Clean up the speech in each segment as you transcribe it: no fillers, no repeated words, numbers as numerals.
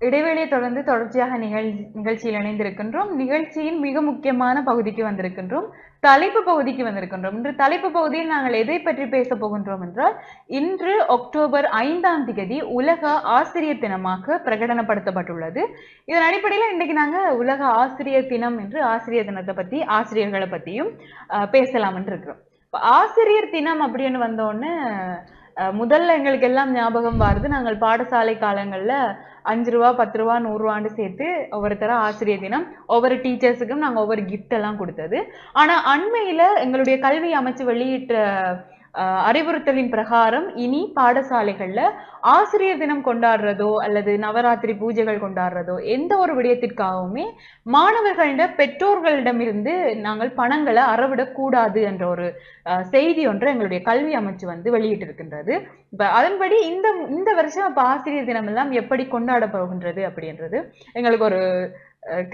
இடைவேளையை தொடர்ந்து தொடர்ச்சியாக நிகழ்ச்சியில் இணைந்திருக்கின்றோம். நிகழ்ச்சியின் மிக முக்கியமான பகுதிக்கு வந்திருக்கின்றோம். தலைப்பு பகுதிக்கு வந்திருக்கின்றோம். இன்று தலைப்பு பகுதியில் நாங்கள் எதை பற்றி பேச போகின்றோம் என்றால், இன்று அக்டோபர் 5ஆம் தேதி உலக ஆசிரியர் தினமாக பிரகடனப்படுத்தப்பட்டுள்ளது. இதன் அடிப்படையில் இன்றைக்கு நாங்கள் உலக ஆசிரியர் தினம் என்று ஆசிரியர் தினத்தை பற்றி ஆசிரியர்களை பற்றியும் பேசலாம் என்று இருக்கிறோம். ஆசிரியர் தினம் அப்படின்னு வந்தோடனே முதல்ல எங்களுக்கு எல்லாம் ஞாபகம் வருது, நாங்கள் பாடசாலை காலங்கள்ல 5 ரூபா 10 ரூபா 100 ரூபான்னு சேர்த்து ஒவ்வொருத்தர ஆசிரியர் தினம் ஒவ்வொரு டீச்சர்ஸுக்கும் நாங்கள் ஒவ்வொரு கிஃப்ட் எல்லாம் கொடுத்தது. ஆனா அண்மையில எங்களுடைய கல்வி அமைச்சு வெளியிட்ட அறிவுறுத்தலின் பிரகாரம் இனி பாடசாலைகள்ல ஆசிரியர் தினம் கொண்டாடுறதோ அல்லது நவராத்திரி பூஜைகள் கொண்டாடுறதோ எந்த ஒரு விடயத்திற்காகவுமே மாணவர்களிட பெற்றோர்களிடமிருந்து நாங்கள் பணங்களை அறவிடக்கூடாது என்ற ஒரு செய்தி ஒன்று எங்களுடைய கல்வி அமைச்சு வெளியிட்டிருக்கின்றது. இப்ப அதன்படி இந்த வருஷம் இப்ப ஆசிரியர் தினம் எல்லாம் எப்படி கொண்டாட போகின்றது அப்படின்றது எங்களுக்கு ஒரு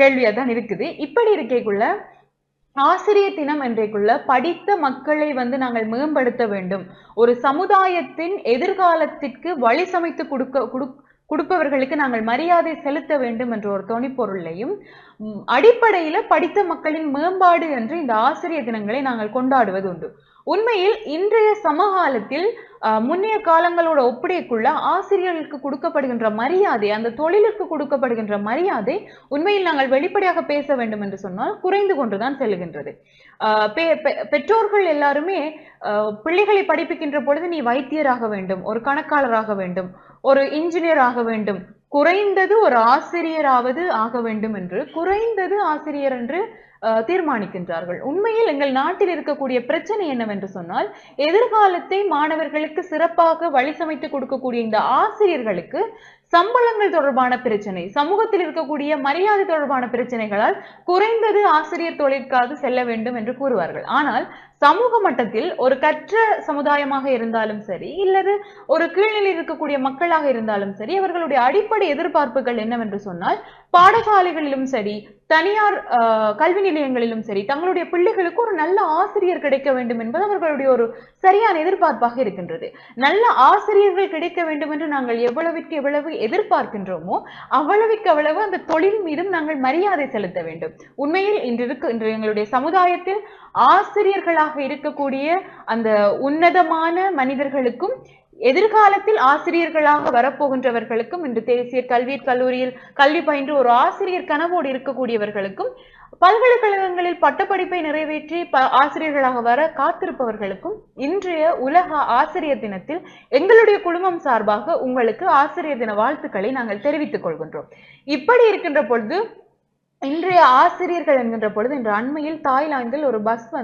கேள்வியா தான் இருக்குது. இப்படி இருக்கைக்குள்ள ஆசிரியர் தினம் என்றைக்குள்ள படித்த மக்களை நாங்கள் மேம்படுத்த வேண்டும், ஒரு சமுதாயத்தின் எதிர்காலத்திற்கு வழி சமைத்து கொடுப்பவர்களுக்கு நாங்கள் மரியாதை செலுத்த வேண்டும் என்ற ஒரு தொனிப்பொருளையும் அடிப்படையில படித்த மக்களின் மேம்பாடு என்று இந்த ஆசிரியர் தினங்களை நாங்கள் கொண்டாடுவது உண்டு. உண்மையில் இன்றைய சமகாலத்தில் முன்னைய காலங்களோட ஒப்படைக்குள்ள ஆசிரியர்களுக்கு கொடுக்கப்படுகின்ற மரியாதை, அந்த தொழிலுக்கு கொடுக்கப்படுகின்ற மரியாதை உண்மையில் நாங்கள் வெளிப்படையாக பேச வேண்டும் என்று சொன்னால் குறைந்து கொண்டுதான் செல்கின்றது. பெற்றோர்கள் எல்லாருமே பிள்ளைகளை படிப்பிக்கின்ற பொழுது நீ வைத்தியராக வேண்டும், ஒரு கணக்காளராக வேண்டும், ஒரு இன்ஜினியர் ஆக வேண்டும், குறைந்தது ஒரு ஆசிரியராவது ஆக வேண்டும் என்று குறைந்தது ஆசிரியர் என்று தீர்மானிக்கின்றார்கள். உண்மையில் எங்கள் நாட்டில் இருக்கக்கூடிய பிரச்சனை என்னவென்று சொன்னால், எதிர்காலத்தை மாணவர்களுக்கு சிறப்பாக வழி சமைத்து கொடுக்கக்கூடிய இந்த ஆசிரியர்களுக்கு சம்பளங்கள் தொடர்பான பிரச்சனை, சமூகத்தில் இருக்கக்கூடிய மரியாதை தொடர்பான பிரச்சனைகளால் குறைந்தது ஆசிரியர் தொழிற்காக செல்ல வேண்டும் என்று கூறுவார்கள். ஆனால் சமூக மட்டத்தில் ஒரு கற்ற சமுதாயமாக இருந்தாலும் சரி, இல்லது ஒரு கீழ்நிலையில் இருக்கக்கூடிய மக்களாக இருந்தாலும் சரி, அவர்களுடைய அடிப்படை எதிர்பார்ப்புகள் என்னவென்று சொன்னால், பாடசாலைகளிலும் சரி தனியார் கல்வி நிலையங்களிலும் சரி தங்களுடைய பிள்ளைகளுக்கு ஒரு நல்ல ஆசிரியர் கிடைக்க வேண்டும் என்பது அவர்களுடைய ஒரு சரியான எதிர்பார்ப்பாக இருக்கின்றது. நல்ல ஆசிரியர்கள் கிடைக்க வேண்டும் என்று நாங்கள் எவ்வளவுக்கு எவ்வளவு எதிர்பார்க்கின்றோமோ அவ்வளவுக்கு அவ்வளவு அந்த தொழில் மீதும் நாங்கள் மரியாதை செலுத்த வேண்டும். உண்மையில் இன்று எங்களுடைய சமுதாயத்தில் ஆசிரியர்களாக இருக்கக்கூடிய அந்த உன்னதமான மனிதர்களுக்கும் எதிர்காலத்தில் ஆசிரியர்களாக வரப்போகின்றவர்களுக்கும், இன்று தேசிய கல்லூரியில் கல்வி பயின்று ஒரு ஆசிரியர் கனவோடு இருக்கக்கூடியவர்களுக்கும், பல்கலைக்கழகங்களில் பட்டப்படிப்பை நிறைவேற்றி ஆசிரியர்களாக வர காத்திருப்பவர்களுக்கும் இன்றைய உலக ஆசிரியர் தினத்தில் எங்களுடைய குழுமம் சார்பாக உங்களுக்கு ஆசிரியர் தின வாழ்த்துக்களை நாங்கள் தெரிவித்துக் கொள்கின்றோம். இப்படி இருக்கின்ற பொழுது இன்றைய ஆசிரியர்கள் என்கின்ற பொழுது இன்று அண்மையில் தாய்லாந்தில் ஒரு பஸ்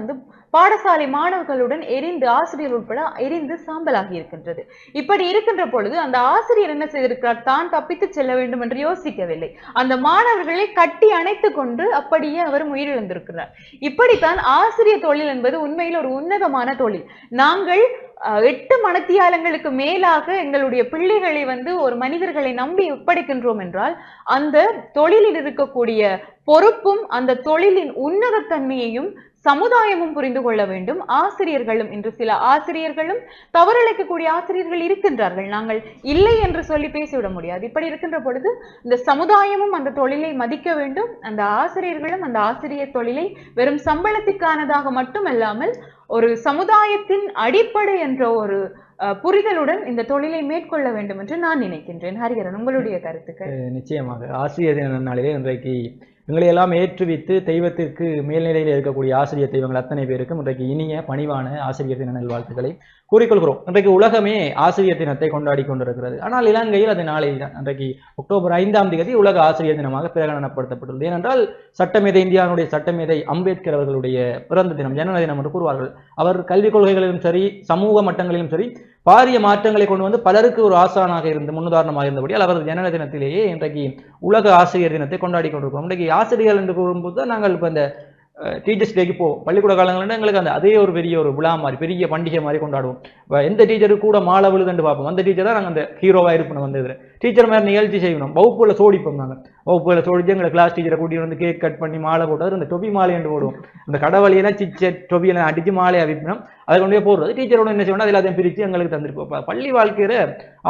பாடசாலை மாணவர்களுடன் எரிந்து, ஆசிரியர் உட்பட எரிந்து சாம்பலாகி இருக்கின்றது. இப்படி இருக்கின்ற பொழுது அந்த ஆசிரியர் என்ன செய்திருக்கிறார், தான் தப்பித்து செல்ல வேண்டும் என்று யோசிக்கவில்லை, அந்த மாணவர்களை கட்டி அணைத்துக் கொண்டு அப்படியே அவர் உயிரிழந்திருக்கிறார். இப்படித்தான் ஆசிரியர் தொழில் என்பது உண்மையில் ஒரு உன்னதமான தொழில். நாங்கள் 8 மணித்தியாலங்களுக்கு மேலாக எங்களுடைய பிள்ளைகளை ஒரு மனிதர்களை நம்பி ஒப்படைக்கின்றோம் என்றால் அந்த தொழிலில் இருக்கக்கூடிய பொறுப்பும் அந்த தொழிலின் உன்னதத்தன்மையையும் சமுதாயமும் புரிந்து கொள்ள வேண்டும். ஆசிரியர்களும், இன்று சில ஆசிரியர்களும் தவறிழைக்கக்கூடிய ஆசிரியர்கள் இருக்கின்றார்கள், நாங்கள் இல்லை என்று சொல்லி பேசிவிட முடியாது. இப்படி இருக்கின்ற பொழுது இந்த சமுதாயமும் அந்த தொழிலை மதிக்க வேண்டும். அந்த ஆசிரியர்களும் அந்த ஆசிரியர் தொழிலை வெறும் சம்பளத்திற்கானதாக மட்டுமல்லாமல் ஒரு சமுதாயத்தின் அடிப்படை என்ற ஒரு புரிதலுடன் இந்த தொழிலை மேற்கொள்ள வேண்டும் என்று நான் நினைக்கின்றேன். ஹரிஹரன், உங்களுடைய கருத்துக்கள்? நிச்சயமாக ஆசிரியர் தின இன்றைக்கு எங்களை எல்லாம் ஏற்றுவித்து தெய்வத்திற்கு மேல்நிலையில் இருக்கக்கூடிய ஆசிரியர் தெய்வங்கள் அத்தனை பேருக்கும் இன்றைக்கு இனிய பணிவான ஆசிரியர் தின நல்வாழ்த்துக்களை கூறிக்கொள்கிறோம். இன்றைக்கு உலகமே ஆசிரியர் தினத்தை கொண்டாடி கொண்டிருக்கிறது. ஆனால் இலங்கையில் அது நாளை தான், இன்றைக்கு அக்டோபர் 5ஆம் தேதி உலக ஆசிரியர் தினமாக பிரகடனப்படுத்தப்பட்டுள்ளது. ஏனென்றால் சட்டமேதை, இந்தியாவுடைய சட்டமேதை அம்பேத்கர் அவர்களுடைய பிறந்த தினம், ஜனன தினம் என்று கூறுவார்கள். அவர் கல்விக் கொள்கைகளிலும் சரி சமூக மட்டங்களிலும் சரி பாரிய மாற்றங்களை கொண்டு பலருக்கு ஒரு ஆசானாக இருந்து முன்னுதாரணமாக இருந்தபடியால் அவர் ஜனன தினத்திலேயே இன்றைக்கு உலக ஆசிரியர் தினத்தை கொண்டாடி கொண்டிருக்கிறோம். இன்றைக்கு ஆசிரியர்கள் என்று கூறும்போது தான் நாங்கள் இப்போ இந்த டீச்சர்ஸ் டேக்கு போவோம். பள்ளிக்கூட காலங்களில் எங்களுக்கு அதே ஒரு பெரிய ஒரு விழா மாதிரி, பெரிய பண்டிகை மாதிரி கொண்டாடுவோம். எந்த டீச்சருக்கு கூட மாலை விழுதுன்னு பார்ப்போம், அந்த டீச்சர் தான் நாங்கள் அந்த ஹீரோவாக இருப்போம். இதில் டீச்சர் மாதிரி நிகழ்ச்சி செய்யணும். வகுப்புல சோடிப்போம். நாங்கள் வகுப்புல சோடிச்சு எங்களை கிளாஸ் டீச்சரை கூட்டிட்டு கேக் கட் பண்ணி மாலை போட்டு அந்த டொபி மாலை என்று போடுவோம். அந்த கடவுளையெல்லாம் சிச்ச டொபியெல்லாம் அடித்து மாலையை அவிப்பினோம். அதை கொண்டு போய் போடுறது டீச்சரோட என்ன செய்யணும், அது எல்லாத்தையும் பிரித்து எங்களுக்கு தந்திருப்போம். பள்ளி வாழ்க்கையில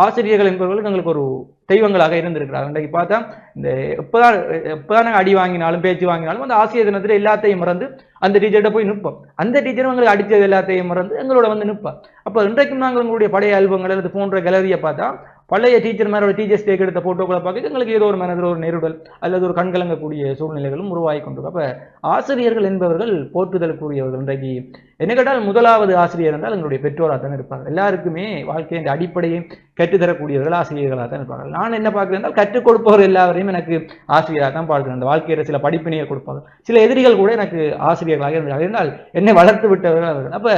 ஆசிரியர்கள் என்பவர்களுக்கு எங்களுக்கு ஒரு தெய்வங்களாக இருந்திருக்கிறார்கள். இன்றைக்கு பார்த்தா இந்த எப்பதான் அடி வாங்கினாலும் பேச்சு வாங்கினாலும் அந்த ஆசிரியர் தினத்துல எல்லாத்தையும் மறந்து அந்த டீச்சர்கிட்ட போய் நிற்போம். அந்த டீச்சரும் எங்களுக்கு அடித்தது எல்லாத்தையும் மறந்து எங்களோட வந்து நிற்போம். அப்போ இன்றைக்கும் நாங்கள் எங்களுடைய பழைய ஆல்பங்கள் அல்லது போன்ற கேலரியை பார்த்தா பழைய டீச்சர் மேலோட டீச்சர்ஸ் டேக் எடுத்த போட்டோக்களை பார்க்க எங்களுக்கு ஏதோ ஒரு மனதில் ஒரு நெருடல் அல்லது ஒரு கண்கலங்கக்கூடிய சூழ்நிலைகளும் உருவாகி கொண்டிருக்கும். அப்போ ஆசிரியர்கள் என்பவர்கள் போற்றுதலுக்குரியவர்கள். இன்றைக்கு என்ன கேட்டால் முதலாவது ஆசிரியர் என்றால் எங்களுடைய பெற்றோராக தான் இருப்பார்கள். எல்லாருக்குமே வாழ்க்கையின் அடிப்படையை கற்றுத்தரக்கூடியவர்கள் ஆசிரியர்களாக தான் இருப்பார்கள். நான் என்ன பார்க்கிறேன் என்றால் கற்றுக் கொடுப்பவர் எல்லாவரையும் எனக்கு ஆசிரியராக தான் பார்க்கிறேன். அந்த வாழ்க்கையில சில படிப்பினையை கொடுப்பார்கள். சில எதிரிகள் கூட எனக்கு ஆசிரியர்களாக இருந்தார்கள் என்றால் என்னை வளர்த்து விட்டவர்கள் அவர்கள். அப்ப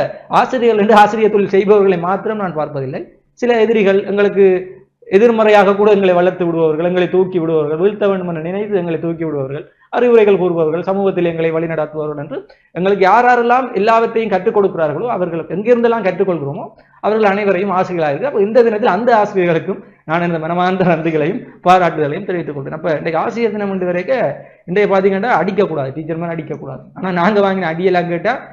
ஆசிரியர்கள் என்று ஆசிரியர் தொழில் செய்பவர்களை மாத்திரம் நான் பார்ப்பதில்லை. சில எதிரிகள் எங்களுக்கு எதிர்மறையாக கூட எங்களை வளர்த்து விடுபவர்கள், எங்களை தூக்கி விடுபவர்கள், வீழ்த்த வேண்டும் என நினைத்து எங்களை தூக்கி விடுபவர்கள், அறிவுரைகள் கூறுபவர்கள், சமூகத்தில் எங்களை வழிநடத்துபவர்கள் என்று எங்களுக்கு யாரெல்லாம் எல்லாவற்றையும் கற்றுக் கொடுக்கிறார்களோ அவர்களுக்கு எங்கிருந்தெல்லாம் கற்றுக்கொள்கிறோமோ அவர்கள் அனைவரையும் ஆசிரியர்களாக இருக்கு. அப்போ இந்த தினத்தில் அந்த ஆசிரியர்களுக்கும் நான் இந்த மனமார்ந்த நன்றிகளையும் பாராட்டுதலையும் தெரிவித்துக் கொள்கிறேன். அப்ப இன்றைக்கு ஆசிரியர் தினம் என்று வரைக்கும் இன்றைய பார்த்தீங்கன்னா அடிக்கக்கூடாது, டீச்சர் மேலே அடிக்கக்கூடாது. ஆனால் நாங்கள் வாங்கின அடியெல்லாம் கேட்டால்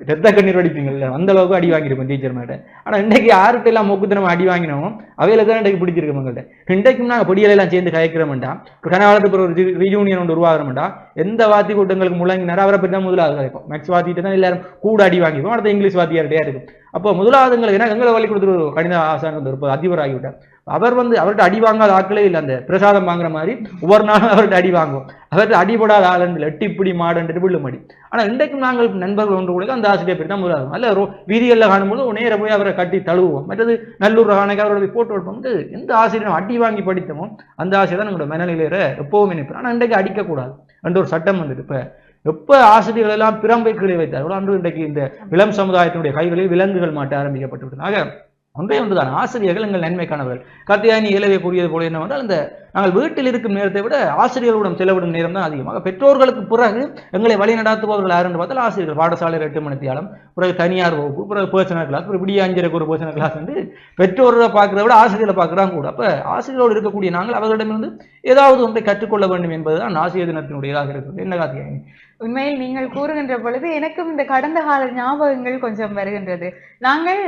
ரத்த கண்ணீர் அடிப்பீங்கல்ல, அந்த அளவுக்கு அடி வாங்கியிருப்போம் டீச்சர் மேட்ட. ஆனால் இன்றைக்கு யார்கிட்ட எல்லாம் மொக்குத்தனமா அடி வாங்கினோம் அவைகளுக்கு தான் இன்றைக்கு பிடிச்சிருக்கோம். எங்கள்கிட்ட இன்றைக்கும் நாங்கள் பொடியெல்லாம் சேர்ந்து கயக்கிறோம்டா, இப்போ கனகாலத்துக்கு ஒரு ரீயூனியன் ஒன்று உருவாகிறோம்டா, எந்த வாத்தி கூட்டங்களுக்கு முழங்கினாரோ அவரை பற்றி தான் முதலாவது கதைப்போம். மேக்ஸ் வாத்திட்டு தான் எல்லாரும் கூட அடி வாங்கிப்போம். அடுத்த இங்கிலீஷ் வாத்தியார்கிட்டே இருக்கும். அப்போ முதலாவதுங்களுக்கு ஏன்னா எங்களை வழி கொடுத்துரு கணித ஆசான் இருப்பது அதிபர் ஆகிவிட்டார். அவர் வந்து அவர்கிட்ட அடி வாங்காத ஆட்களே இல்லை. அந்த பிரசாதம் வாங்குற மாதிரி ஒவ்வொரு நாளும் அவர்கிட்ட அடி வாங்குவோம். அவர்கிட்ட அடிபடாத ஆளுண்டு எட்டிப்பிடி மாடுன்ட்டு விழும் அடி. ஆனால் இன்றைக்கும் நாங்கள் நண்பர்கள் ஒன்று கூட அந்த ஆசிரியர் பேர் தான் முதலாகும். அல்ல வீதிகளில் காணும்போது நேர போய் அவரை கட்டி தழுவுவோம். மற்றது நல்லூர் காணைக்கு அவரோட போய் போட்டு வைப்போம். எந்த ஆசிரியரும் அடி வாங்கி படித்தமோ அந்த ஆசிரியர் தான் எங்களோட மனநிலையில எப்பவும் நினைப்பேன். ஆனால் இன்றைக்கு அடிக்கக்கூடாது என்ற ஒரு சட்டம் வந்துட்டு இப்போ எப்ப ஆசிரியர்கள் எல்லாம் பிறம்பை கீழே வைத்தார்களோ அன்று இன்றைக்கு இந்த இளம் சமுதாயத்தினுடைய கைகளில் விலங்குகள் மாட்ட ஆரம்பிக்கப்பட்டு விட்டது. ஒன்றே ஒன்றுதான், ஆசிரியர்கள் எங்கள் நன்மைக்கானவர்கள். கார்த்தியாயனி இயலவே கூறியது போல என்னவென்றால் இந்த நாங்கள் வீட்டில் இருக்கும் நேரத்தை விட ஆசிரியர்களுடன் செலவிடும் நேரம் தான் அதிகமாக. பெற்றோர்களுக்கு பிறகு எங்களை வழி நடத்துபவர்கள் யார் என்று பார்த்தால் ஆசிரியர்கள். பாடசாலையில் 8 மணித்தியாலம், பிறகு தனியார் வகுப்பு, பிறகு பர்சனல் கிளாஸ், பிறகு விடிய 5:30 ஒரு பர்சனல் கிளாஸ் வந்து பெற்றோரை பார்க்கிறத விட ஆசிரியர்களை பார்க்குறாங்க கூட. அப்போ ஆசிரியரோடு இருக்கக்கூடிய நாங்கள் அவர்களிடமிருந்து ஏதாவது ஒன்றை கற்றுக்கொள்ள வேண்டும் என்பதுதான் ஆசிரியர் தினத்தினுடையதாக இருக்கிறது. என்ன கார்த்தியாயனி? உண்மையில் நீங்கள் கூறுகின்ற பொழுது எனக்கும் இந்த கடந்த கால ஞாபகங்கள் கொஞ்சம் வருகின்றது. நாங்கள்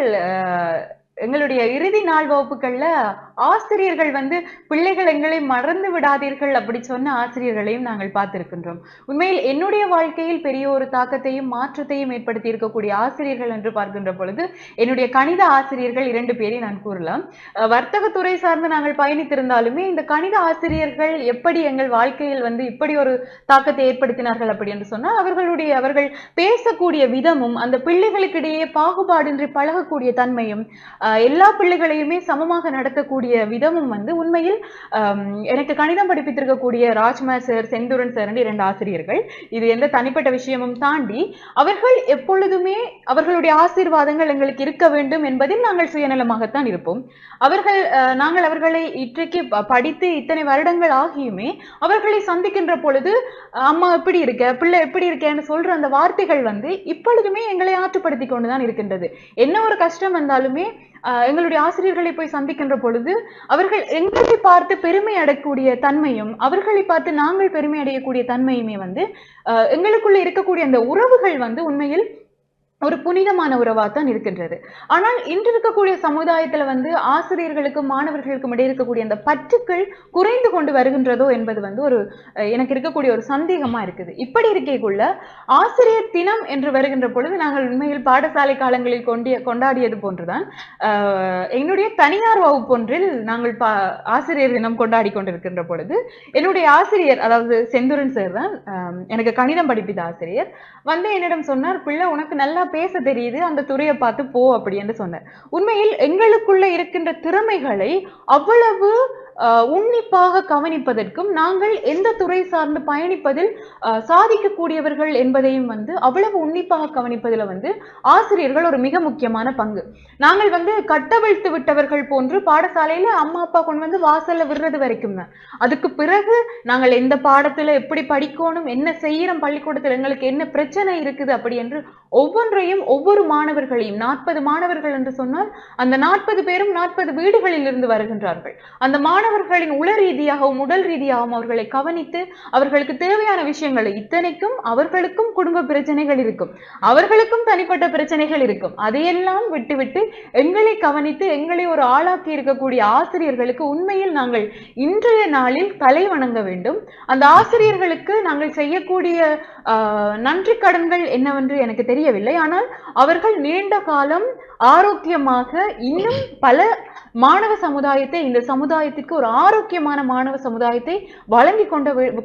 எங்களுடைய இறுதி நாள் வகுப்புகள்ல ஆசிரியர்கள் வந்து பிள்ளைகள் எங்களை மறந்து விடாதீர்கள் அப்படி சொன்ன ஆசிரியர்களையும் நாங்கள் பார்த்திருக்கின்றோம். உண்மையில் என்னுடைய வாழ்க்கையில் பெரிய ஒரு தாக்கத்தையும் மாற்றத்தையும் ஏற்படுத்தி இருக்கக்கூடிய ஆசிரியர்கள் என்று பார்க்கின்ற பொழுது என்னுடைய கணித ஆசிரியர்கள் 2 பேரை நான் கூறலாம். வர்த்தகத்துறை சார்ந்து நாங்கள் பயணித்திருந்தாலுமே இந்த கணித ஆசிரியர்கள் எப்படி எங்கள் வாழ்க்கையில் வந்து இப்படி ஒரு தாக்கத்தை ஏற்படுத்தினார்கள் அப்படி என்று சொன்னால் அவர்கள் பேசக்கூடிய விதமும் அந்த பிள்ளைகளுக்கிடையே பாகுபாடின்றி பழகக்கூடிய தன்மையும் எல்லா பிள்ளைகளையுமே சமமாக நடத்தக்கூடிய விதமும் வந்து உண்மையில் எனக்கு கணிதம் படிப்பித்திருக்கக்கூடிய ராஜ்குமார் சார், செந்தூரன் சார் 2 ஆசிரியர்கள். இது எந்த தனிப்பட்ட விஷயமும் தாண்டி அவர்கள் எப்பொழுதுமே அவர்களுடைய ஆசீர்வாதங்கள் எங்களுக்கு இருக்க வேண்டும் என்பதில் நாங்கள் சுயநலமாகத்தான் இருப்போம். நாங்கள் அவர்களை இன்றைக்கு படித்து இத்தனை வருடங்கள் ஆகியுமே அவர்களை சந்திக்கின்ற பொழுது அம்மா எப்படி இருக்க, பிள்ளை எப்படி இருக்கேன்னு சொல்ற அந்த வார்த்தைகள் வந்து இப்பொழுதுமே எங்களை ஆற்றுப்படுத்தி கொண்டுதான் இருக்கின்றது. என்ன ஒரு கஷ்டம் வந்தாலுமே எங்களுடைய ஆசிரியர்களை போய் சந்திக்கின்ற பொழுது அவர்கள் எங்களை பார்த்து பெருமை அடையக்கூடிய தன்மையும் அவர்களை பார்த்து நாங்கள் பெருமை அடையக்கூடிய தன்மையுமே வந்து எங்களுக்குள்ள இருக்கக்கூடிய அந்த உறவுகள் வந்து உண்மையில் ஒரு புனிதமான உறவாத்தான் இருக்கின்றது. ஆனால் இன்று இருக்கக்கூடிய சமுதாயத்துல வந்து ஆசிரியர்களுக்கும் மாணவர்களுக்கும் இடையே இருக்கக்கூடிய அந்த பற்றுக்கள் குறைந்து கொண்டு வருகின்றதோ என்பது வந்து ஒரு எனக்கு இருக்கக்கூடிய ஒரு சந்தேகமா இருக்குது. இப்படி இருக்கக்குள்ள ஆசிரியர் தினம் என்று வருகின்ற பொழுது நாங்கள் உண்மையில் பாடசாலை காலங்களில் கொண்டாடியது போன்றுதான் என்னுடைய தனியார் வகுப்பொன்றில் நாங்கள் ஆசிரியர் தினம் கொண்டாடி கொண்டிருக்கின்ற பொழுது என்னுடைய ஆசிரியர், அதாவது செந்தூரன் சார் தான் எனக்கு கணிதம் படிப்பித்த ஆசிரியர், வந்து என்னிடம் சொன்னார், பிள்ளை உனக்கு நல்லா பேச தெரியுது, அந்த துறையை பார்த்து போ அப்படி என்று சொன்னார். உண்மையில் எங்களுக்குள்ள இருக்கின்ற திறமைகளை அவ்வளவு உன்னிப்பாக கவனிப்பதற்கும் நாங்கள் எந்த துறை சார்ந்து பயணிப்பதில் சாதிக்கக்கூடியவர்கள் என்பதையும் வந்து அவ்வளவு உன்னிப்பாக கவனிப்பதில் வந்து ஆசிரியர்கள் ஒரு மிக முக்கியமான பங்கு. நாங்கள் வந்து கட்டவிழ்த்து விட்டவர்கள் போன்று பாடசாலையில அம்மா அப்பா கொண்டு வந்து வாசல்ல விடுறது வரைக்கும் தான். அதுக்கு பிறகு நாங்கள் எந்த பாடத்துல எப்படி படிக்கணும், என்ன செய்யறோம், பள்ளிக்கூடத்தில் எங்களுக்கு என்ன பிரச்சனை இருக்குது அப்படி என்று ஒவ்வொன்றையும் முறையும் ஒவ்வொரு மாணவர்களையும் 40 மாணவர்கள் என்று சொன்னால் அந்த 40 பேரும் 40 வீடுகளில் இருந்து வருகின்றார்கள். அந்த மாணவர்களின் உள ரீதியாகவும் உடல் ரீதியாகவும் அவர்களை கவனித்து அவர்களுக்கு தேவையான விஷயங்களை, இத்தனைக்கும் அவர்களுக்கும் குடும்ப பிரச்சனைகள் இருக்கும், அவர்களுக்கும் தனிப்பட்ட பிரச்சனைகள் இருக்கும், அதையெல்லாம் விட்டுவிட்டு எங்களை கவனித்து எங்களை ஒரு ஆளாக்கி இருக்கக்கூடிய ஆசிரியர்களுக்கு உண்மையில் நாங்கள் இன்றைய நாளில் தலை வணங்க வேண்டும். அந்த ஆசிரியர்களுக்கு நாங்கள் செய்யக்கூடிய நன்றி கடன்கள் என்னவென்று எனக்கு தெரியவில்லை. ஆனால் அவர்கள் நீண்ட காலம் ஆரோக்கியமாக இன்னும் பல மாணவ சமுதாயத்தை, இந்த சமுதாயத்திற்கு ஒரு ஆரோக்கியமான மாணவ சமுதாயத்தை வழங்கி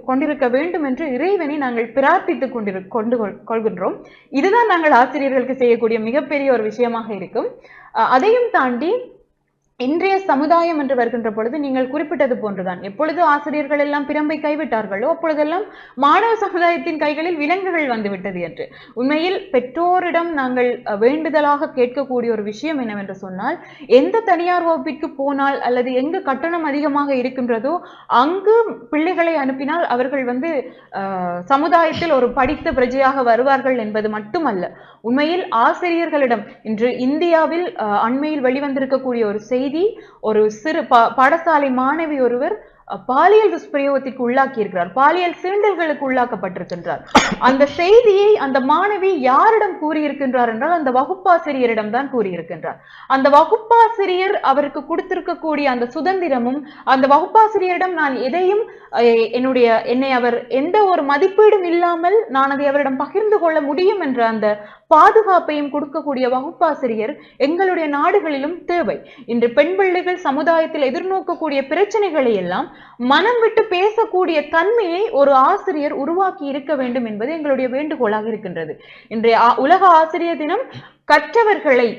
கொண்டிருக்க வேண்டும் என்று இறைவனை நாங்கள் பிரார்த்தித்துக் கொள்கின்றோம். இதுதான் நாங்கள் ஆசிரியர்களுக்கு செய்யக்கூடிய மிகப்பெரிய ஒரு விஷயமாக இருக்கும். அதையும் தாண்டி இன்றைய சமுதாயம் என்று வருகின்ற பொழுது நீங்கள் குறிப்பிட்டது போன்றுதான், எப்பொழுது ஆசிரியர்கள் எல்லாம் பிரம்பை கைவிட்டார்களோ அப்பொழுதெல்லாம் மாணவ சமுதாயத்தின் கைகளில் விலங்குகள் வந்துவிட்டது என்று. உண்மையில் பெற்றோரிடம் நாங்கள் வேண்டுதலாக கேட்கக்கூடிய ஒரு விஷயம் என்னவென்று சொன்னால், எந்த தனியார் வகுப்பிற்கு போனால் அல்லது எங்கு கட்டணம் அதிகமாக இருக்கின்றதோ அங்கு பிள்ளைகளை அனுப்பினால் அவர்கள் சமுதாயத்தில் ஒரு படித்த பிரஜையாக வருவார்கள் என்பது மட்டுமல்ல. உண்மையில் ஆசிரியர்களிடம் இன்று இந்தியாவில் அண்மையில் வெளிவந்திருக்கக்கூடிய ஒரு செய்தி, ஒரு சிறு பாடசாலை மாணவி ஒருவர் பாலியல் துஷ்பிரயோகத்திற்கு உள்ளாக்கி இருக்கிறார், பாலியல் சீண்டல்களுக்கு உள்ளாக்கப்பட்டிருக்கின்றார். அந்த செய்தியை அந்த மாணவி யாரிடம் கூறியிருக்கின்றார் என்றால் அந்த வகுப்பாசிரியரிடம் தான் கூறியிருக்கின்றார். அந்த வகுப்பாசிரியர் அவருக்கு கொடுத்திருக்கக்கூடிய அந்த சுதந்திரமும், அந்த வகுப்பாசிரியரிடம் நான் எதையும் என்னை அவர் எந்த ஒரு மதிப்பீடும் இல்லாமல் நான் அதை அவரிடம் பகிர்ந்து கொள்ள முடியும் என்ற அந்த பாதுகாப்பையும் கொடுக்கக்கூடிய வகுப்பாசிரியர் எங்களுடைய நாடுகளிலும் தேவை. இன்று பெண் பிள்ளைகள் சமுதாயத்தில் எதிர்நோக்கக்கூடிய பிரச்சனைகளை எல்லாம் மனம் விட்டு பேசக்கூடிய தன்மையை ஒரு ஆசிரியர் உருவாக்கி இருக்க வேண்டும் என்பது எங்களுடைய வேண்டுகோளாக இருக்கின்றது. இன்றைய உலக ஆசிரியர் தினம் கற்றவர்களை,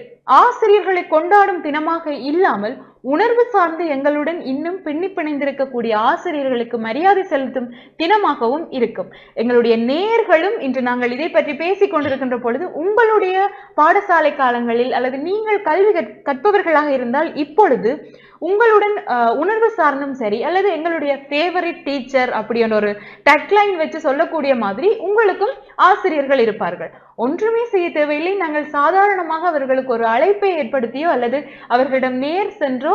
ஆசிரியர்களை கொண்டாடும் தினமாக இல்லாமல் உணர்வு சார்ந்து எங்களுடன் இன்னும் பின்னி பிணைந்திருக்கக்கூடிய ஆசிரியர்களுக்கு மரியாதை செலுத்தும் தினமாகவும் இருக்கும். எங்களுடைய நேயர்களும் இன்று நாங்கள் இதை பற்றி பேசிக் கொண்டிருக்கின்ற பொழுது உங்களுடைய பாடசாலை காலங்களில் அல்லது நீங்கள் கல்வி கற்பவர்களாக இருந்தால் இப்பொழுது உங்களுடன் உணர்வு சார்ந்தும் சரி அல்லது எங்களுடைய ஃபேவரட் டீச்சர் அப்படின்ற ஒரு டெக்லைன் வச்சு சொல்லக்கூடிய மாதிரி உங்களுக்கும் ஆசிரியர்கள் இருப்பார்கள். ஒன்றுமே செய்ய தேவையில்லை. நாங்கள் சாதாரணமாக அவர்களுக்கு ஒரு அழைப்பை ஏற்படுத்தியோ அல்லது அவர்களிடம் நேர் சென்றோ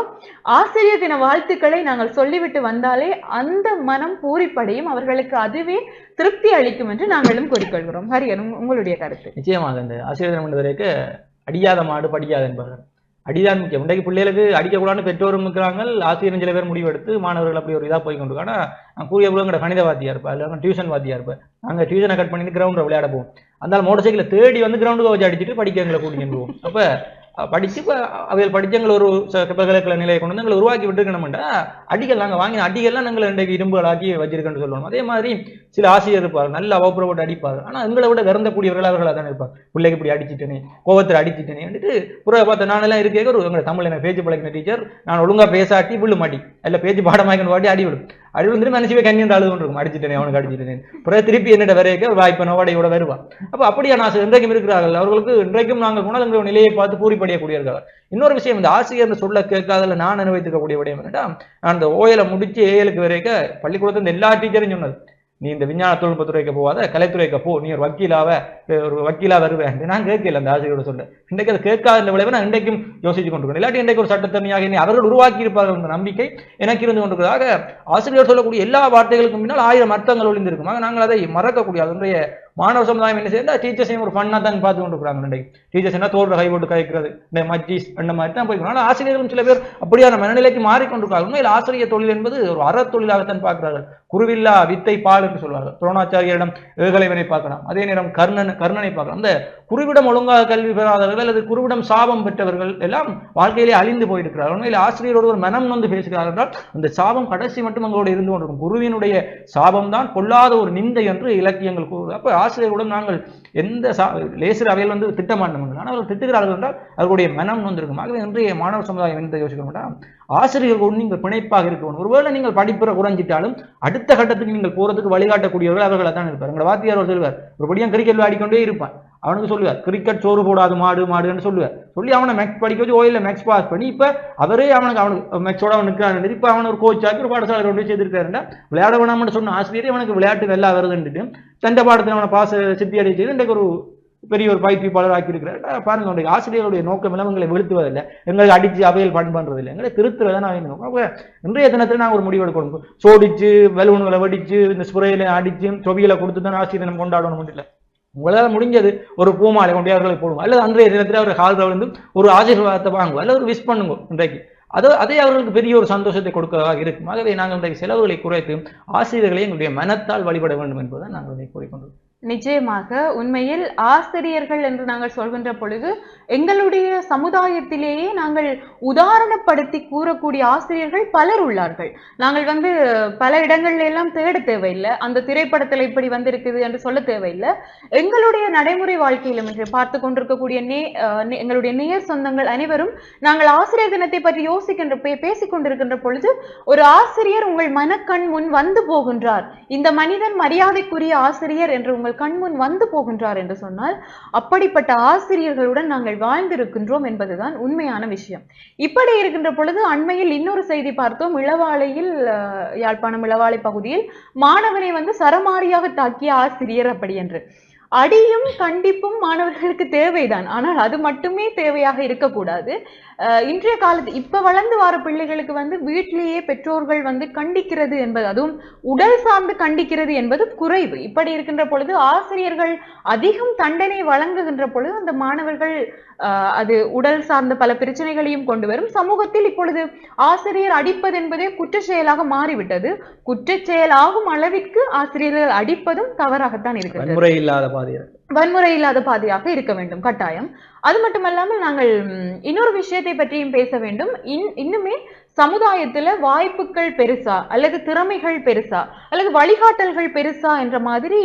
ஆசிரியர் தின வாழ்த்துக்களை நாங்கள் சொல்லிவிட்டு வந்தாலே அந்த மனம் பூரிப்படையும், அவர்களுக்கு அதுவே திருப்தி அளிக்கும் என்று நாங்களும் கூறிக்கொள்கிறோம். ஹரியன், உங்களுடைய கருத்து? நிச்சயமாக இந்த ஆசிரியர் தினம் என்பதற்கு அடியாத மாடு படிக்காது என்பார்கள். அடிதான் முக்கியம். இன்றைக்கு பிள்ளைகளுக்கு அடிக்கக்கூடாதுன்னு பெற்றோரும் இருக்கிறாங்க, ஆசிரியரும் சில பேர் முடிவெடுத்து மாணவர்கள் அப்படி ஒரு இதாக போய் கொண்டு. ஆனால் நான் கூறிய பிள்ளைங்க கணித வாத்தியா இருப்பேன், இல்லை டியூஷன் வாத்தியா இருப்பேன். நாங்கள் டியூஷனை கட் பண்ணிட்டு கிரவுண்டில் விளையாட போவோம். அந்த மோட்டர் சைக்கிளை தேடி கிரவுண்டுக்கு வச்சு அடிச்சுட்டு படிக்க எங்களை கூட்டிட்டு போவோம். அப்போ படிச்சு அவைகள் படிச்சு எங்களை ஒரு பல்கலைக்கழக நிலையை கொண்டு வந்து எங்களை உருவாக்கி விட்டுருக்கணும்டா. அடிகள் நாங்கள் வாங்கின அடிகள்லாம் நாங்கள் இன்றைக்கு இரும்புகளாக்கி வச்சிருக்கேன்னு சொல்லணும். அதே மாதிரி சில ஆசிரியர் இருப்பார், நல்ல அவப்புற போட்டு அடிப்பார். ஆனால் எங்களை விட வருந்தக்கூடியவர்கள் அவர்களாக தானே இருப்பார். பிள்ளைக்கு இப்படி அடிச்சுட்டேனே, கோவத்தில் அடிச்சுட்டேனே வந்துட்டு புற பார்த்த நானெல்லாம் இருக்கே ஒரு எங்களை தமிழ் எனக்கு பேச்சு பழக்கின டீச்சர், நான் ஒழுங்கா பேசாட்டி விழு மாட்டி இல்லை பேச்சு பாடமாக்கணும் வாட்டி அடி விடும். அடி விழுந்துட்டு மனசுவே கண்ணியன்ற அழுது கொண்டு இருக்கும், அடிச்சுட்டேனே அவனுக்கு அடிச்சுட்டேன். பிறகு திருப்பி என்னிட வரைக்கும் வாய்ப்பு நோவாடையோட வருவான். அப்போ அப்படியான ஆசிரியர் இன்றைக்கும் இருக்கிறார்கள். அவர்களுக்கு இன்றைக்கும் நாங்கள் போனால் எங்களுடைய நிலையை பார்த்து பூரிப்படையக்கூடியவர்கள். இன்னொரு விஷயம், இந்த ஆசிரியர் சொல்ல கேட்காதல நான் அனுபவித்துக்கக்கூடிய விடயம் என்னடா, நான் அந்த ஓயலை முடிச்சு ஏழுக்கு வரைக்கும் பள்ளிக்கூடத்தில் இந்த எல்லா டீச்சரும் சொன்னது, நீ இந்த விஞ்ஞான தொழில்நுட்பத்துறைக்கு போகாத, கலைத்துறைக்கு போ, நீ ஒரு வக்கீலா வருவேன். நான் கேட்கல அந்த ஆசிரியரோட சொல்ல. இன்றைக்கு அதை கேட்காத இந்த விளைவை நான் இன்றைக்கும் யோசிச்சு கொண்டிருக்கேன். இல்லாட்டி இன்றைக்கு ஒரு சட்டத்தனியாக என்னை அவர்கள் உருவாக்கி இருப்பார்கள் என்ற நம்பிக்கை எனக்கு இருந்து கொண்டிருக்கிறதாக. ஆசிரியர் சொல்லக்கூடிய எல்லா வார்த்தைகளுக்கும் பின்னால் 1000 அர்த்தங்கள் ஒளிந்திருக்கும். நாங்கள் அதை மறக்கக்கூடிய அதனுடைய மாணவ சமுதாயம் என்ன செய்யறா, டீச்சர்ஸையும் ஒரு ஃபன்னா தான் பார்த்து கொண்டு இருக்கிறாங்க. இன்றைக்கு டீச்சர்ஸ் என்ன தோல்ற கை போட்டு கைக்கிறது, இந்த மஜ்ஜிஸ் அந்த மாதிரி தான் போய்க்கணும். ஆனால் ஆசிரியர்களும் சில பேர் அப்படியான மனநிலைக்கு மாறிக்கொண்டிருக்காங்க. உண்மையில் ஆசிரியர் தொழில் என்பது ஒரு அறத்தொழிலாகத்தான் பார்க்கிறார்கள். குருவில்லா வித்தை பால் என்று சொல்வார்கள். துரோணாச்சாரியரிடம் ஏகலைவனை பார்க்கலாம், அதே நேரம் கர்ணனை பார்க்கலாம். அந்த குருவிடம் ஒழுங்காக கல்வி பெறாதவர்கள் அல்லது குருவிடம் சாபம் பெற்றவர்கள் எல்லாம் வாழ்க்கையிலே அழிந்து போயிருக்கிறார்கள். உண்மையில் ஆசிரியர் ஒருவர் மனம் வந்து பேசுகிறார் என்றால் அந்த சாபம் கடைசி மட்டும் அங்களோடு இருந்து கொண்டிருக்கும். குருவினுடைய சாபம் தான் கொள்ளாத ஒரு நிந்தை என்று இலக்கியங்கள் கூறுவது. அப்ப ஆசிரியர்களுடன் நாங்கள் எந்த லேசர் அவையில் திட்டமாட்டோம். ஆனால் அவர்கள் திட்டுகிறார்கள் என்றால் அவர்களுடைய மனம் வந்திருக்கும். ஆகவே இன்றைய மாணவ சமுதாயம் என்ன யோசிக்க வேண்டாம், ஆசிரியர்களோடு நீங்கள் பிணைப்பாக இருக்கணும். ஒருவேளை நீங்கள் படிப்புற குறைஞ்சிட்டாலும் அடுத்த கட்டத்துக்கு நீங்கள் போறதுக்கு வழிகாட்டக்கூடியவர்கள் அவர்களாக தான் இருப்பார். எங்களை வாத்தியார் சொல்லுவார், ஒரு படியும் கிரிக்கெட் விளையாடிக்கொண்டே இருப்பான். அவனுக்கு சொல்லுவார், கிரிக்கெட் சோறு போடாது மாடு மாடுன்னு சொல்லுவார். சொல்லி அவனை மேக்ஸ் படிக்க வச்சு ஓயில மேக்ஸ் பாஸ் பண்ணி இப்ப அவரே அவனுக்கு மேக்ஸோட அவன் நிற்கிறான். இப்ப அவன் ஒரு கோச்சாக்கி ஒரு பாடசாலை கொண்டு செய்திருக்காருன்னா, விளையாட வேணாம்னு சொன்ன ஆசிரியரே அவனுக்கு விளையாட்டு நல்லா வருதுன்ட்டு தண்டை பாடத்தில் அவனை பாச சித்தி அடிச்சு இன்றைக்கு ஒரு பெரிய ஒரு பயிற்சிப்பாளர் ஆக்கியிருக்கிறார். பாருங்க, உடைய ஆசிரியருடைய நோக்கம் எல்லாம் எங்களை வீழ்த்துவதில்லை, எங்களை அடிச்சு அவையில் பண்றதில்லை, எங்களை திருத்துறதான் நான் நோக்கம். இன்றைய தினத்தில் நாங்கள் ஒரு முடிவு எடுக்கணும். சோடிச்சு பலூன்களை வெடிச்சு இந்த ஸ்ப்ரேல அடிச்சு தொவிகளை கொடுத்து தான் ஆசிரியர் தினம் கொண்டாடணும் இல்லை. உங்களால் முடிஞ்சது ஒரு பூமாலை கொண்டு அவர்களை போடுவோம், அல்லது அன்றைய தினத்தில் அவர் காலில் விழுந்து ஒரு ஆசீர்வாதத்தை வாங்குவோம், அல்லது ஒரு விஷ் பண்ணுங்க இன்றைக்கு. அதே அவர்களுக்கு பெரிய ஒரு சந்தோஷத்தை கொடுக்கிறதாக இருக்கும். ஆகவே நாங்கள் இன்றைக்கு செலவுகளை குறைத்து ஆசிரியர்களை எங்களுடைய மனத்தால் வழிபட வேண்டும் என்பதுதான் நாங்கள் இதை கூறிக்கொண்டோம். நிச்சயமாக உண்மையில் ஆசிரியர்கள் என்று நாங்கள் சொல்கின்ற பொழுது எங்களுடைய சமுதாயத்திலேயே நாங்கள் உதாரணப்படுத்தி கூறக்கூடிய ஆசிரியர்கள் பலர் உள்ளார்கள். நாங்கள் பல இடங்கள்ல எல்லாம் தேட தேவையில்லை, அந்த திரைப்படத்தில் இப்படி வந்திருக்குது என்று சொல்ல தேவையில்லை. எங்களுடைய நடைமுறை வாழ்க்கையிலும் என்று பார்த்து கொண்டிருக்கக்கூடிய எங்களுடைய நேர் சொந்தங்கள் அனைவரும் நாங்கள் ஆசிரியர் தினத்தை பற்றி பேசிக் கொண்டிருக்கின்ற பொழுது ஒரு ஆசிரியர் உங்கள் மனக்கண் முன் வந்து போகின்றார், இந்த மனிதன் மரியாதைக்குரிய ஆசிரியர் என்று உங்கள் கண்முன் வந்து போகின்றார் என்று சொன்னால் அப்படிப்பட்ட ஆசிரியர்களுடன் நாங்கள் வாழ்ந்திருக்கின்றோம் என்பதுதான் உண்மையான விஷயம். இப்படி இருக்கின்ற பொழுது அண்மையில் இன்னொரு செய்தி பார்த்தோம். இளவாலையில், யாழ்ப்பாணம் இளவாலை பகுதியில் மாணவனை சரமாரியாக தாக்கிய ஆசிரியர் அப்படி என்று. அடியும் கண்டிப்பும் மாணவர்களுக்கு தேவைதான், ஆனால் அது மட்டுமே தேவையாக இருக்கக்கூடாது. இன்றைய காலத்து இப்ப வளர்ந்து வர பிள்ளைகளுக்கு வீட்டிலேயே பெற்றோர்கள் கண்டிக்கிறது என்பது, அதுவும் உடல் சார்ந்து கண்டிக்கிறது என்பது குறைவு. இப்படி இருக்கின்ற பொழுது ஆசிரியர்கள் அதிகம் தண்டனை வழங்குகின்ற பொழுது அந்த மாணவர்கள் அது உடல் சார்ந்த பல பிரச்சனைகளையும் கொண்டு வரும். சமூகத்தில் இப்பொழுது ஆசிரியர் அடிப்பது என்பதே குற்ற செயலாக மாறிவிட்டது. குற்ற செயலாகும் அளவிற்கு ஆசிரியர்கள் அடிப்பதும் தவறாகத்தான் இருக்கிறது. வன்முறை இல்லாத பாதையாக இருக்க வேண்டும் கட்டாயம். அது மட்டுமல்லாமல் நாங்கள் இன்னொரு விஷயத்தை பற்றியும் பேச வேண்டும். இன்னுமே சமுதாயத்துல வாய்ப்புகள் பெருசா அல்லது திறமைகள் பெருசா அல்லது வழிகாட்டல்கள் பெருசா என்ற மாதிரி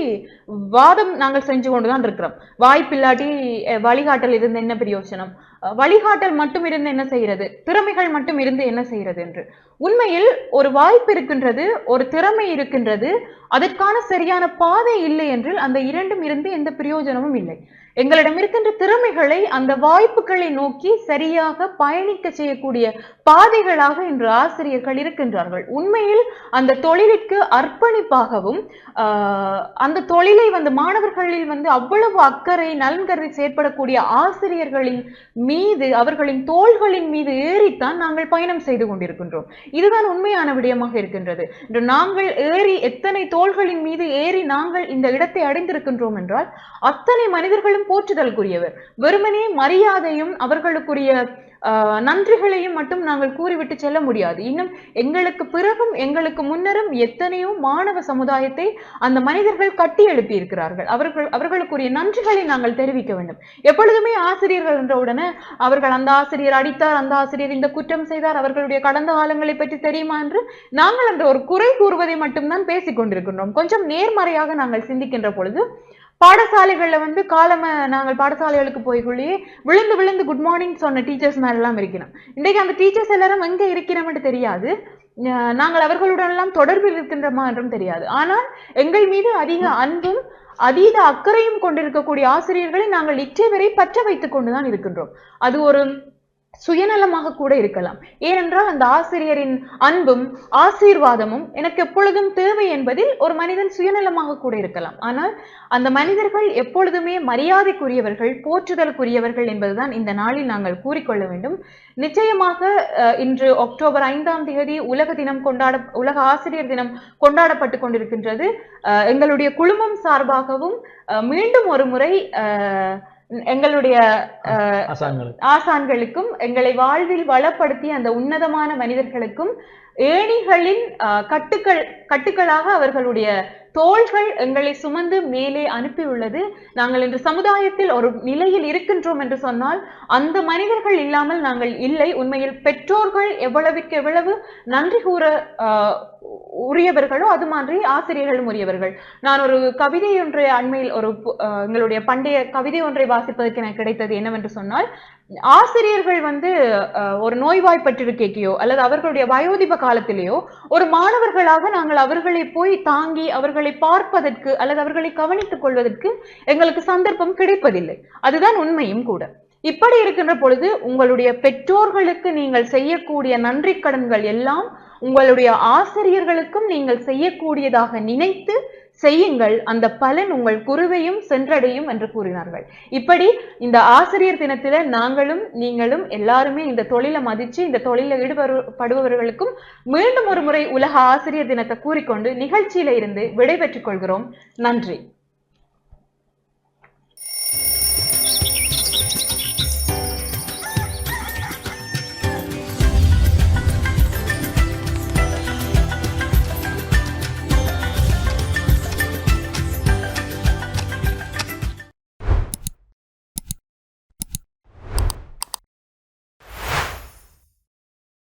வாதம் நாங்கள் செஞ்சு கொண்டுதான் இருக்கிறோம். வாய்ப்பில்லாட்டி வழிகாட்டல் இருந்து என்ன பிரயோஜனம், வழிகாட்டல் மட்டும் இருந்து என்ன செய்யறது, திறமைகள் மட்டும் இருந்து என்ன செய்யறது என்று. உண்மையில் ஒரு வாய்ப்பு இருக்கின்றது, ஒரு திறமை இருக்கின்றது, அதற்கான சரியான பாதை இல்லை என்றால் அந்த இரண்டும் இருந்து எந்த பிரயோஜனமும் இல்லை. எங்களிடம் இருக்கின்ற திறமைகளை அந்த வாய்ப்புகளை நோக்கி சரியாக பயணிக்க செய்யக்கூடிய பாதைகளாக இன்று ஆசிரியர்கள் இருக்கின்றார்கள். உண்மையில் அந்த தொழிலுக்கு அர்ப்பணிப்பாகவும் அந்த தொழிலை மாணவர்களில் அவ்வளவு அக்கறை நலன் கருதி செயற்படக்கூடிய ஆசிரியர்களின் மீது, அவர்களின் தோள்களின் மீது ஏறித்தான் நாங்கள் பயணம் செய்து கொண்டிருக்கின்றோம். இதுதான் உண்மையான விடயமாக இருக்கின்றது. நாங்கள் ஏறி எத்தனை தோள்களின் மீது ஏறி நாங்கள் இந்த இடத்தை அடைந்திருக்கின்றோம் என்றால் அத்தனை மனிதர்களும் போற்றுதலுக்குரியவர். வெறுமனே மரியாதையும் அவர்களுக்குரிய நன்றிகளையும் மட்டும் நாங்கள் கூறிவிட்டு செல்ல முடியாது. இன்னும் எங்களுக்கு பிறகும் எங்களுக்கு முன்னரும் எத்தனையோ மாணவ சமுதாயத்தை அந்த மனிதர்கள் கட்டி எழுப்பி இருக்கிறார்கள். அவர்களுக்குரிய நன்றிகளை நாங்கள் தெரிவிக்க வேண்டும். எப்பொழுதுமே ஆசிரியர்கள் என்ற உடனே அவர்கள் அந்த ஆசிரியர் அடித்தார், அந்த ஆசிரியர் இந்த குற்றம் செய்தார், அவர்களுடைய கடந்த காலங்களை பற்றி தெரியுமா என்று நாங்கள் அந்த ஒரு குறை கூறுவதை மட்டும்தான் பேசிக் கொண்டிருக்கின்றோம். கொஞ்சம் நேர்மறையாக நாங்கள் சிந்திக்கின்ற பொழுது பாடசாலைகள்ல நாங்கள் பாடசாலைகளுக்கு போய்கொள்ளே விழுந்து விழுந்து குட் மார்னிங் சொன்ன டீச்சர்ஸ் மேலாம் இருக்கிறோம். இன்றைக்கு அந்த டீச்சர்ஸ் எல்லாரும் எங்க இருக்கிறோம் என்று தெரியாது, நாங்கள் அவர்களுடன் எல்லாம் தொடர்பில் இருக்கின்றோமா என்றும் தெரியாது. ஆனால் எங்கள் மீது அதிக அன்பும் அதீத அக்கறையும் கொண்டிருக்கக்கூடிய ஆசிரியர்களை நாங்கள் இற்றை வரை பற்ற வைத்துக் கொண்டுதான் இருக்கின்றோம். அது ஒரு சுயநலமாக கூட இருக்கலாம். ஏனென்றால் அந்த ஆசிரியரின் அன்பும் ஆசீர்வாதமும் எனக்கு எப்பொழுதும் தேவை என்பதில் ஒரு மனிதன் சுயநலமாக கூட இருக்கலாம். ஆனால் அந்த மனிதர்கள் எப்பொழுதுமே மரியாதைக்குரியவர்கள், போற்றுதலுக்குரியவர்கள் என்பதுதான் இந்த நாளில் நாங்கள் கூறிக்கொள்ள வேண்டும். நிச்சயமாக இன்று அக்டோபர் 5ஆம் தேதி உலக ஆசிரியர் தினம் கொண்டாடப்பட்டு கொண்டிருக்கின்றது. எங்களுடைய குழுமம் சார்பாகவும் மீண்டும் ஒரு முறை எங்களுடைய ஆசான்களுக்கும் எங்களை வாழ்வில் வளப்படுத்திய அந்த உன்னதமான மனிதர்களுக்கும் ஏணிகளின் கட்டுக்களாக அவர்களுடைய தோள்கள் எங்களை சுமந்து மேலே அனுப்பியுள்ளது. நாங்கள் இன்று சமுதாயத்தில் ஒரு நிலையில் இருக்கின்றோம் என்று சொன்னால் அந்த மனிதர்கள் இல்லாமல் நாங்கள் இல்லை. உண்மையில் பெற்றோர்கள் எவ்வளவிற்கு எவ்வளவு நன்றி கூற உரியவர்களோ அது மாதிரி ஆசிரியர்களும் உரியவர்கள். நான் ஒரு கவிதை ஒன்றை அண்மையில் எங்களுடைய பண்டைய கவிதை ஒன்றை வாசிப்பதற்கு எனக்கு கிடைத்தது என்னவென்று சொன்னால், ஆசிரியர்கள் ஒரு நோய்வாய்ப்பட்டிருக்கையோ அல்லது அவர்களுடைய வயோதிப காலத்திலேயோ ஒரு மாணவர்களாக நாங்கள் அவர்களை போய் தாங்கி அவர்களை பார்ப்பதற்கு அல்லது அவர்களை கவனித்துக் கொள்வதற்கு எங்களுக்கு சந்தர்ப்பம் கிடைப்பதில்லை. அதுதான் உண்மையும் கூட. இப்படி இருக்கின்ற பொழுது உங்களுடைய பெற்றோர்களுக்கு நீங்கள் செய்யக்கூடிய நன்றி கடன்கள் எல்லாம் உங்களுடைய ஆசிரியர்களுக்கும் நீங்கள் செய்யக்கூடியதாக நினைத்து செய்யுங்கள், அந்த பலன் உங்கள் குருவையும் சென்றடையும் என்று கூறினார்கள். இப்படி இந்த ஆசிரியர் தினத்தில நாங்களும் நீங்களும் எல்லாருமே இந்த தொழிலை மதிச்சு இந்த தொழிலில் ஈடுபடுபவர்களுக்கும் மீண்டும் ஒரு முறை உலக ஆசிரியர் தினத்தை கூறிக்கொண்டு நிகழ்ச்சியில இருந்து விடைபெற்றுக் கொள்கிறோம். நன்றி.